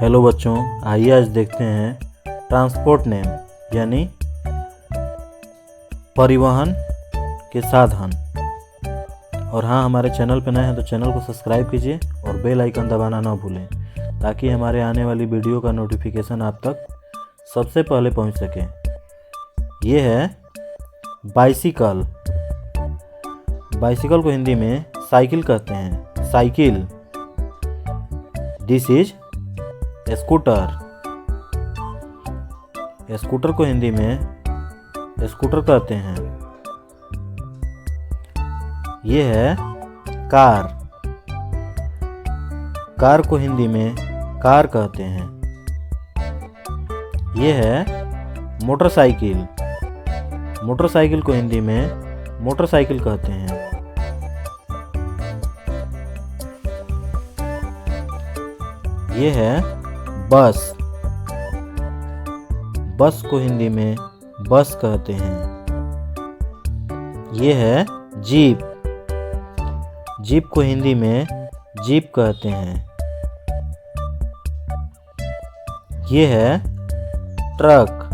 Hello बच्चों, आइए आज देखते हैं ट्रांसपोर्ट नेम यानी परिवहन के साधन। और हाँ, हमारे चैनल पर नए हैं तो चैनल को सब्सक्राइब कीजिए और बेल आइकन दबाना ना भूलें ताकि हमारे आने वाली वीडियो का नोटिफिकेशन आप तक सबसे पहले पहुंच सके। ये है बाइसिकल। बाइसिकल को हिंदी में साइकिल कहते हैं। Cycle. This is scooter. Scooter को हिंदी में स्कूटर कहते हैं। ये है कार। कार को हिंदी में कार कहते हैं। ये है मोटरसाइकिल। मोटरसाइकिल को हिंदी में मोटरसाइकिल कहते हैं। ये है बस। बस को हिंदी में बस कहते हैं। ये है जीप। जीप को हिंदी में जीप कहते हैं। ये है ट्रक।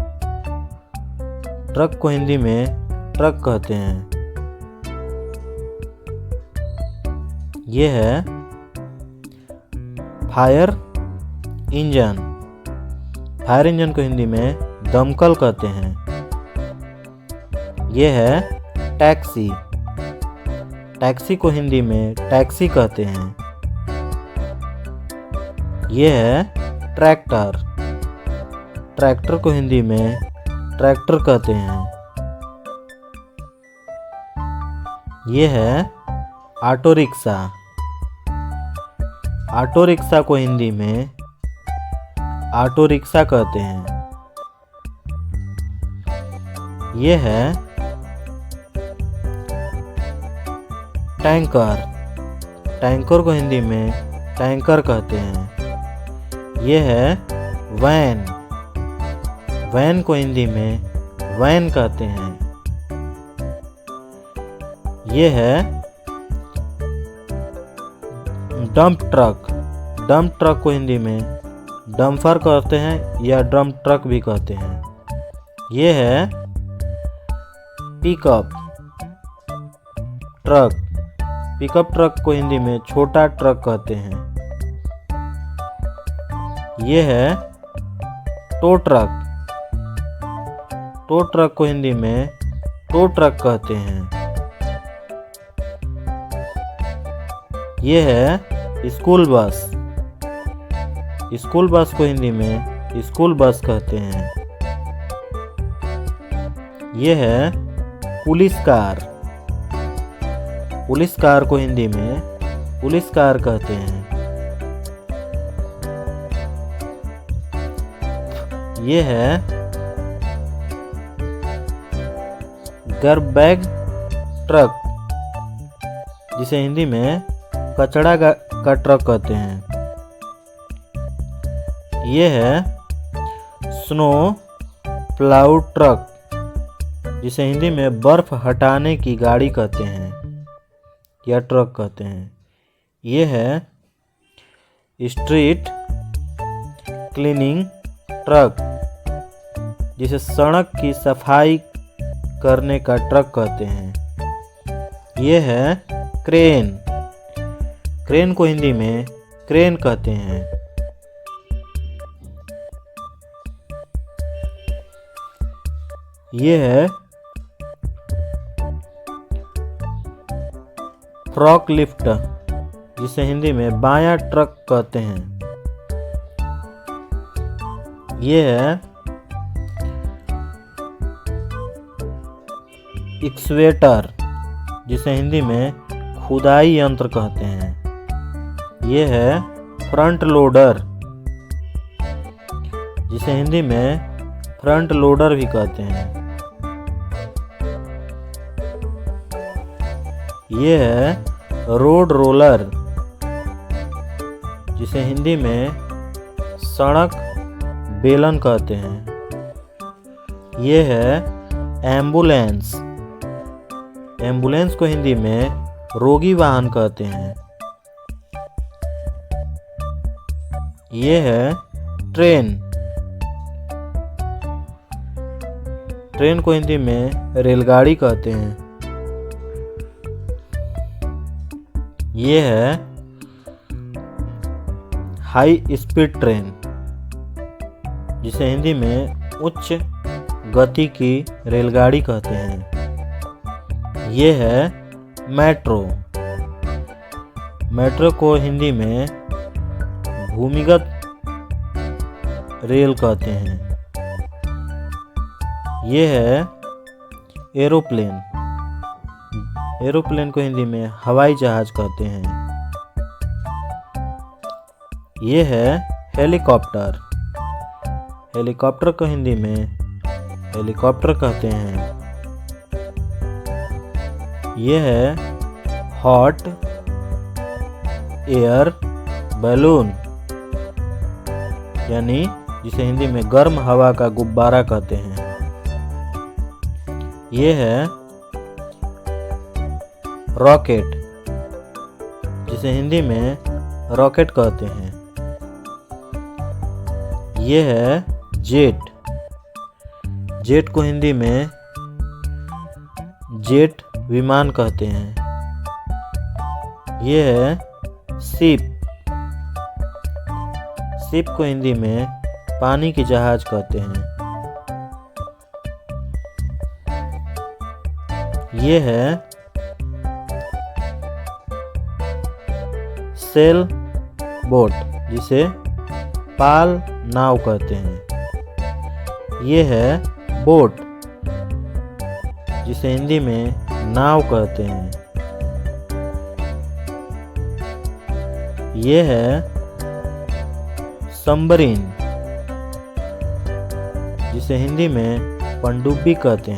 ट्रक को हिंदी में ट्रक कहते हैं। ये है फायर इंजन। फायर इंजन को हिंदी में दमकल कहते हैं। ये है टैक्सी। टैक्सी को हिंदी में टैक्सी कहते हैं। ये है ट्रैक्टर। ट्रैक्टर को हिंदी में ट्रैक्टर कहते हैं। ये है ऑटो रिक्शा। ऑटो रिक्शा को हिंदी में ऑटो रिक्शा कहते हैं। ये है टैंकर। टैंकर को हिंदी में टैंकर कहते हैं। ये है वैन। वैन को हिंदी में वैन कहते हैं। ये है डंप ट्रक। डंप ट्रक को हिंदी में डंपर कहते हैं या डंप ट्रक भी कहते हैं। ये है पिकअप ट्रक। पिकअप ट्रक को हिंदी में छोटा ट्रक कहते हैं। ये है टो ट्रक। टो ट्रक को हिंदी में टो ट्रक कहते हैं। ये है स्कूल बस। स्कूल बस को हिंदी में स्कूल बस कहते हैं। ये है पुलिस कार। पुलिस कार को हिंदी में पुलिस कार कहते हैं। ये है गार्बेज ट्रक, जिसे हिंदी में कचड़ा का ट्रक कहते हैं। ये है स्नो प्लाउ ट्रक, जिसे हिंदी में बर्फ हटाने की गाड़ी कहते हैं या ट्रक कहते हैं। ये है स्ट्रीट क्लीनिंग ट्रक, जिसे सड़क की सफाई करने का ट्रक कहते हैं। ये है क्रेन। क्रेन को हिंदी में क्रेन कहते हैं। ये है फ्रॉक लिफ्ट, जिसे हिंदी में बायां ट्रक कहते हैं। ये है एक्सवेटर, जिसे हिंदी में खुदाई यंत्र कहते हैं। ये है फ्रंट लोडर, जिसे हिंदी में फ्रंट लोडर भी कहते हैं। ये है रोड रोलर, जिसे हिंदी में सड़क बेलन कहते हैं। ये है एम्बुलेंस। एम्बुलेंस को हिंदी में रोगी वाहन कहते हैं। ये है ट्रेन, ट्रेन को हिंदी में रेलगाड़ी कहते हैं। ये है हाई स्पीड ट्रेन, जिसे हिंदी में उच्च गति की रेलगाड़ी कहते हैं। ये है मेट्रो, मेट्रो को हिंदी में भूमिगत रेल कहते हैं। ये है एरोप्लेन, एरोप्लेन को हिंदी में हवाई जहाज कहते हैं। ये है हेलीकॉप्टर, हेलीकॉप्टर को हिंदी में हेलीकॉप्टर कहते हैं। ये है हॉट एयर बैलून, यानी जिसे हिंदी में गर्म हवा का गुब्बारा कहते हैं। ये है रॉकेट, जिसे हिंदी में रॉकेट कहते हैं। ये है जेट, जेट को हिंदी में जेट विमान कहते हैं। ये है शिप, शिप को हिंदी में पानी की जहाज कहते हैं। ये है सेल बोट, जिसे पाल नाव कहते हैं। ये है बोट, जिसे हिंदी में नाव कहते हैं। ये है सबमरीन, जिसे हिंदी में पनडुब्बी कहते हैं।